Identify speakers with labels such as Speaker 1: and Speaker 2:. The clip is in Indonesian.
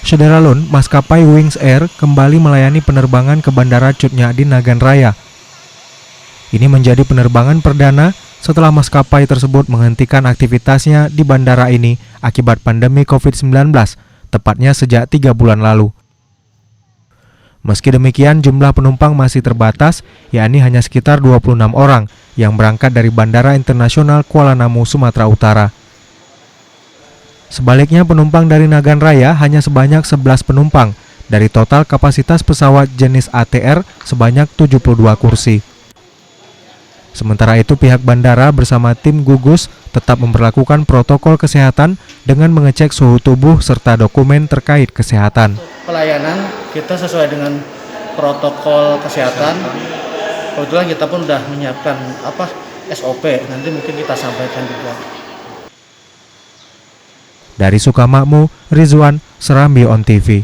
Speaker 1: Syederalun, maskapai Wings Air kembali melayani penerbangan ke Bandara Cut Nyak Dien Nagan Raya. Ini menjadi penerbangan perdana setelah maskapai tersebut menghentikan aktivitasnya di bandara ini akibat pandemi COVID-19, tepatnya sejak 3 bulan lalu. Meski demikian, jumlah penumpang masih terbatas, yakni hanya sekitar 26 orang yang berangkat dari Bandara Internasional Kuala Namu, Sumatera Utara. Sebaliknya, penumpang dari Nagan Raya hanya sebanyak 11 penumpang dari total kapasitas pesawat jenis ATR sebanyak 72 kursi. Sementara itu, pihak bandara bersama tim gugus tetap memperlakukan protokol kesehatan dengan mengecek suhu tubuh serta dokumen terkait kesehatan.
Speaker 2: Pelayanan kita sesuai dengan protokol kesehatan. Kebetulan kita pun sudah menyiapkan SOP, nanti mungkin kita sampaikan juga.
Speaker 1: Dari Sukamakmur, Rizwan, Serambi On TV.